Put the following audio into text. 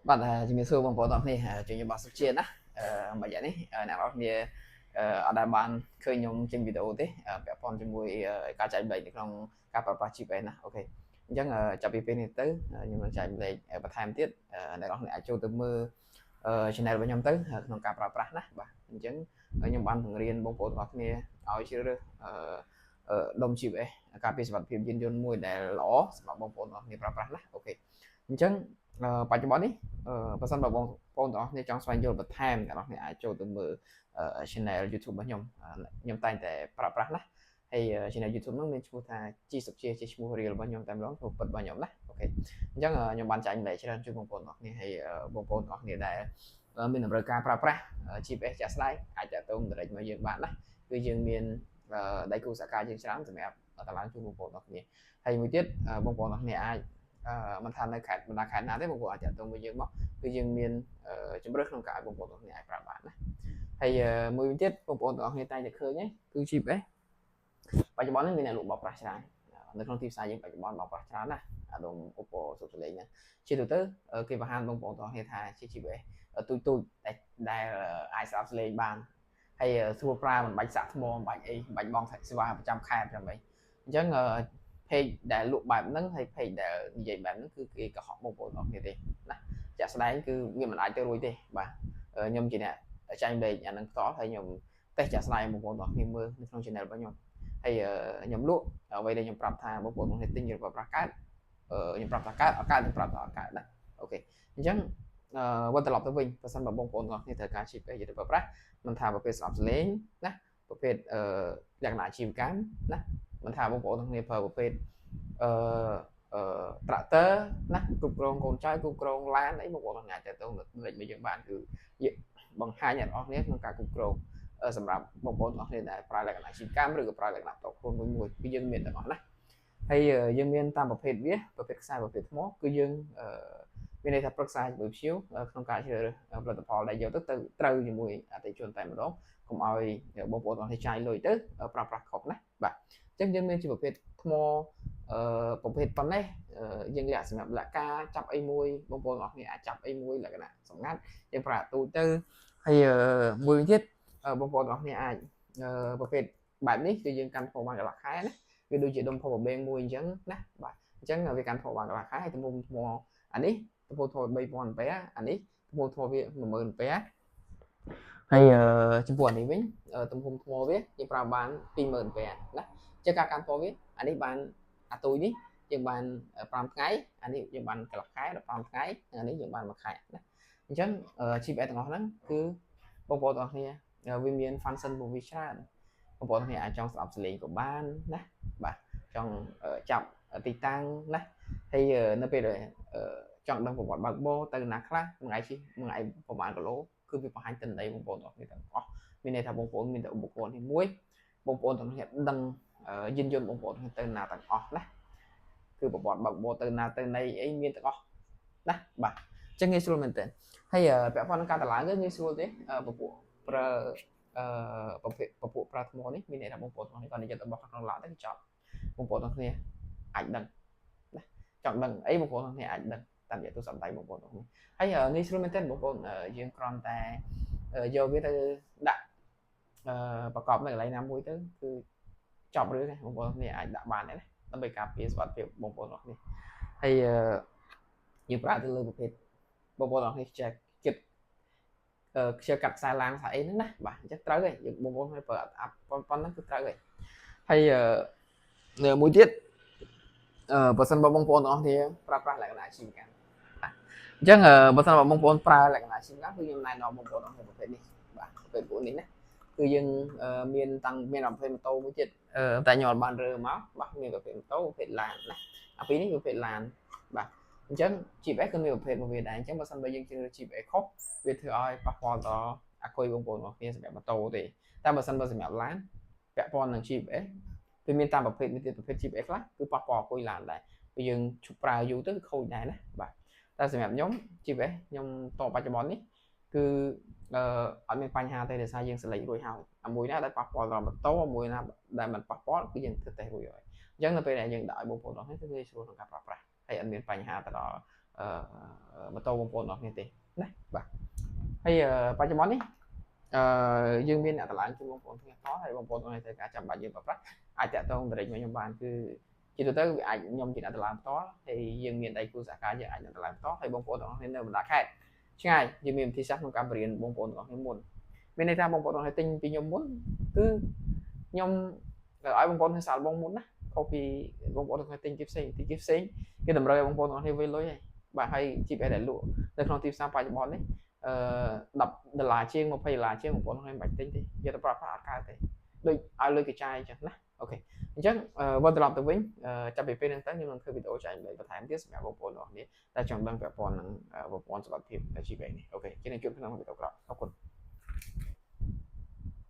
bạnជំរាបសួរបងប្អូនទាំងគ្នាជួយខ្ញុំបាទសុខជាតិណាមួយរយៈនេះអ្នកនរគ្នាអត់ដែលបានឃើញខ្ញុំចេញវីដេអូទេពាក់ព័ន្ធជាមួយការចែករំលែកនៅក្នុងការប្រើប្រាស់ GPS ណាអូខេអញ្ចឹងចាប់ពីពេលនេះទៅខ្ញុំនឹងចែករំលែកបន្ថែមទៀតអ្នកនរគ្នាអាចចូលទៅមើលchannel របស់ខ្ញុំទៅក្នុងការប្រើប្រាស់ណាបាទអញ្ចឹងខ្ញុំបានបង្រៀនបងប្អូនទាំងអស់គ្នាឲ្យជ្រើសរើសដុំ GPS ការពារសុវត្ថិភាពយានយន្តមួយដែលល្អសម្រាប់បងប្អូនទាំងអស់គ្នាប្រើប្រាស់ណាអូខេអញ្ចឹងបច្ចុប្បន្ននេះបើសិនបើបងប្អូនទាំងអស់គ្នាចង់ស្វែងយល់បន្ថែមអ្នកនរគ្នាអាចចូលទៅមើល channel YouTube របស់ខ្ញុំតែងតែប្រើប្រាស់ណាហើយ channel YouTube ហ្នឹងមានឈ្មោះថាជីសុខជាឈ្មោះ real របស់ខ្ញុំតែម្ដងព្រោះពិតរបស់ខ្ញុំណាអូខេអញ្ចឹងខ្ញុំបានចែកម្លែកច្រើនជួយបងប្អូនទាំងអស់គ្នាហើយបងប្អូនទាំងអស់គ្នាដែលមានតម្រូវការប្រើប្រាស់ GPS ជាក់ស្ដែងអាចតាក់ទង direct មកយើងបានណាគឺយើងមានដៃគូសហការយើងច្រើនសម្រាប់តម្លើងជូនបងប្អូនទាំងអស់គ្នាហើយមួយទៀតបងប្អូនទាំងអស់គ្នាអាចមិនថានៅខេត្តបណ្ដាខេត្តណាទេបងប្អូនអាចតាក់ទងមកយើងមកគឺយើងមានជំរឿនក្នុងការឲ្យបងប្អូនទាំងអស់គ្នាអាចប្រើបានណាហើយមួយវិញទៀតបងប្អូនទាំងអស់គ្នាតែងតែឃើញគឺ GPS បច្ចុប្បន្ននេះមានអ្នកលក់បោកប្រាស់ច្រើននៅក្នុងទីផ្សារយើងបច្ចុប្បន្នបោកប្រាស់ច្រើនណាអាដុំឧបករណ៍សុទ្ធលេងហ្នឹងជាទូទៅគេបង្ហាញបងប្អូនទាំងអស់គ្នាថាជា GPS ទូចដែលអាចស្ដាប់សលេងបានហើយស្រួលប្រើមិនបាច់សាក់ថ្មមិនបាច់អីមិនបាច់បងសេវាប្រចាំខែប្រចាំអីអញ្ចឹងpage ដែលលក់បែបហ្នឹងហើយ page ដែលនិយាយបែបហ្នឹងគឺគេកុហកបងប្អូនទាំងអស់គ្នាទេណាជាក់ស្ដែងគឺវាមិនអាចទៅរួចទេបាទខ្ញុំជាអ្នកចែករំលែកអាហ្នឹងផ្ទាល់ហើយខ្ញុំតេស្តជាក់ស្ដែងបងប្អូនទាំងអស់គ្នាមើលនៅក្នុង channel របស់ខ្ញុំហើយខ្ញុំលក់អ្វីដែលខ្ញុំប្រាប់ថាបងប្អូនទាំងគ្នាទិញយកប្រើប្រាស់កើតខ្ញុំប្រាប់ថាកើតអត់កើតខ្ញុំប្រាប់ថាអត់កើតណាអូខេអញ្ចឹងវិលត្រឡប់ទៅវិញបើសិនបើបងប្អូនទាំងគ្នាត្រូវការ GPS យកទៅប្រើប្រាស់មិនថាប្រភេទស្ដាប់សលេងណាប្រភេទលក្ខណៈអាជីវកម្មណាមិនថាបងប្អូនទាំងគ្នាប្រើប្រភេទtractor ណាគ្រប់គ្រងកូនចៅគ្រប់គ្រងឡានអីបងប្អូនទាំងអាចទៅលេចមកយើងបានគឺបង្ហាញអ្នកនរគ្នាក្នុងការគ្រប់គ្រងសម្រាប់បងប្អូនទាំងអស់គ្នាដែលប្រើលក្ខណៈអាជីវកម្មឬក៏ប្រើលក្ខណៈតខ្លួនមួយគឺយើងមានទាំងអស់ណាហើយយើងមានតាមប្រភេទវាប្រភេទខ្សែប្រភេទថ្មគឺយើងមានន័យថាប្រឹក្សាជាមួយភ្ញៀវក្នុងការជ្រើសរើសផលិតផលដែលយកទៅត្រូវជាមួយអតិថិជនតែម្ដងកុំឲ្យបងប្អូនទាំងនេះចាយលុយទៅប្រើប្រាស់ខុសណាបាទអញ្ចឹងយើងមានជាប្រភេទថ្មប្រភេទប៉ុណ្ណេះយើងលាក់សម្រាប់ការចាប់អីមួយបងប្អូនទាំងអស់គ្នាអាចចាប់អីមួយលក្ខណៈសម្ងាត់យើងប្រើទូទៅហើយមួយទៀតបងប្អូនទាំងអស់គ្នាអាចប្រភេទបែបនេះគឺយើងកាន់ថ្មបានកន្លះខែណាវាដូចជាដុំ power bank មួយអញ្ចឹងណាបាទអញ្ចឹងវាកាន់ថ្មបានកន្លះខែហើយទំហំថ្មអានេះទំហំថ្ម 3000 ampere អានេះទំហំថ្មវា 10000 ampere ហើយចំពោះអានេះវិញទំហំថ្មវាយើងប្រើបាន 20000 ampere ណាចឹងការកាន់ថ្មវាអានេះបានអាទុយនេះយើងបាន5ថ្ងៃអានេះយើងបានកន្លះខែដល់5ថ្ងៃអានេះយើងបាន1ខែណាអញ្ចឹង GPS ទាំងអស់ហ្នឹងគឺបងប្អូនទាំងអស់គ្នាវាមាន function របស់វាច្រើនបងប្អូនទាំងគ្នាអាចចង់ស្ដាប់សលេងក៏បានណាបាទចង់ចាប់ទីតាំងណាហើយនៅពេលដែលចង់ដឹងប្រវត្តិបើកបរទៅណាខ្លះមួយថ្ងៃជិះមួយថ្ងៃប្រហែលគីឡូគឺវាបង្ហាញទិន្នន័យបងប្អូនទាំងគ្នាទាំងអស់មានន័យថាបងប្អូនមានតែឧបករណ៍នេះមួយបងប្អូនទាំងគ្នាដឹងយានយន្តបងប្អូនទៅណាទាំងអស់ណាគឺប្រវត្តិបើកបរទៅណាទៅណីអីមានទាំងអស់ណាបាទអញ្ចឹងងាយស្រួលមែនទែនហើយពាក់ព័ន្ធនឹងការតម្លើងគឺងាយស្រួលទេពពួកប្រើប្រភេទពពួកប្រើថ្មនេះមានន័យថាបងប្អូនទាំងគ្នាគាត់និយាយទៅបោះក្នុងឡោទៅចប់បងប្អូនទាំងគ្នាអាចដឹងណាចង់ដឹងអីបងប្អូនទាំងគ្នាអាចដឹងតាមរយៈទូរស័ព្ទដៃបងប្អូនទាំងគ្នាហើយងាយស្រួលមែនទែនបងប្អូនយើងគ្រាន់តែយកវាទៅដាក់ប្រកបនៅកន្លែងណាមួយទៅគឺចប់រឿងបងប្អូនគ្នាអាចដាក់បានដែរណាដើម្បីការពារសុវត្ថិភាពបងប្អូនទាំងគ្នាហើយយើងប្រើទៅលើប្រភេទបងប្អូនទាំងគ្នាចេះគិតខ្ជិលកាត់ខ្សែឡានខ្សែអីហ្នឹងណាបាទអញ្ចឹងត្រូវហើយយើងបងប្អូនឲ្យប្រើអាប់ប៉ុណ្ណឹងគឺត្រូវហើយហើយមួយទៀតបើសិនបើបងប្អូនទាំងអស់គ្នាប្រើប្រាស់លក្ខណៈអាជីវកម្មអញ្ចឹងបើសិនបើបងប្អូនប្រើលក្ខណៈអាជីវកម្មគឺខ្ញុំណែនាំបងប្អូនទាំងប្រភេទនេះបាទប្រភេទពួកនេះណាគឺយើងមានតាំងមានប្រភេទម៉ូតូមួយទៀតតែខ្ញុំអត់បានរើមកបាទមានប្រភេទម៉ូតូប្រភេទឡានណាអាពីរនេះប្រភេទឡានបាទអញ្ចឹង GPS គឺមានប្រភេទរបស់វាដែរអញ្ចឹងបើសិនបើយើងជ្រើស GPS ខុសវាធ្វើឲ្យប៉ះពាល់ដល់អាគុយបងប្អូនរបស់គ្នាសម្រាប់ម៉ូតូទេតែបើសិនបើសម្រាប់ឡានពាក់ព័ន្ធនឹង GPS វាមានតាមប្រភេទមួយទៀតប្រភេទ GPS ខ្លះគឺប៉ះពាល់អាគុយឡានដែរពេលយើងឈប់ប្រើយូរទៅខូចដែរណាបាទតែសម្រាប់ខ្ញុំ GPS ខ្ញុំតបច្ចុប្បន្ននេះគឺអត់មានបញ្ហាទេដោយសារយើង select រួចហើយមួយណាដែលប៉ះពាល់ដល់ម៉ូតូមួយណាដែលមិនប៉ះពាល់គឺយើងធ្វើតេស្តរួចហើយអញ្ចឹងនៅពេលដែលយើងដាក់ឲ្យបងប្អូនអស់នេះគឺងាយស្រួលក្នុងការប្រើប្រាស់ហើយអត់មានបញ្ហាទៅដល់ ម៉ូតូបងប្អូនអរគ្នាទេណាបាទហើយបច្ចុប្បន្ននេះយើងមានអ្នកតម្លើងជូនបងប្អូនគ្នាតហើយបងប្អូនអរគ្នាត្រូវការចាំបាច់យើងប្រើប្រាស់អាចតាក់ទង direct មកខ្ញុំបានគឺជាទូទៅវាអាចខ្ញុំជាអ្នកតម្លើងផ្ទាល់ហើយយើងមានដៃគូសហការយើងអាចអ្នកតម្លើងផ្ទាល់ហើយបងប្អូនអរគ្នានៅបណ្ដាខេត្តឆ្ងាយយើងមានវិធីសាស្ត្រក្នុងការបរៀនបងប្អូនអរគ្នាមុនមានន័យថាបងប្អូនអរគ្នាទិញពីខ្ញុំមុនគឺខ្ញុំឲ្យបងប្អូនគ្នាសាកល្បងមុនណាខុសពីបងប្អូនគ្នាទិញគេផ្សេងគេតម្រូវឲ្យបងប្អូនអរគ្នាវេលុយហើយបាទហើយ GPS ដែលលក់នៅក្នុងទីផ្សារបច្ចុប្បន្ននេះ$10ជាង$20ជាងបងប្អូនខ្ញុំមិនបាច់ទិញទេយកទៅប្រើប្រាស់អត់កើតទេដូចឲ្យលុយកញ្ចាយអញ្ចឹងណាអូខេអញ្ចឹងវិលត្រឡប់ទៅវិញចាប់ពីពេលហ្នឹងទៅខ្ញុំនឹងធ្វើវីដេអូចែកម្លែកបន្ថែមទៀតសម្រាប់បងប្អូនទាំងអស់គ្នាតែចង់ដឹងពាក់ព័ន្ធនឹងប្រព័ន្ធសុវត្ថិភាព GPX នេះអូខេជម្រាបជួបក្នុងវីដេអូក្រោយអរគុណ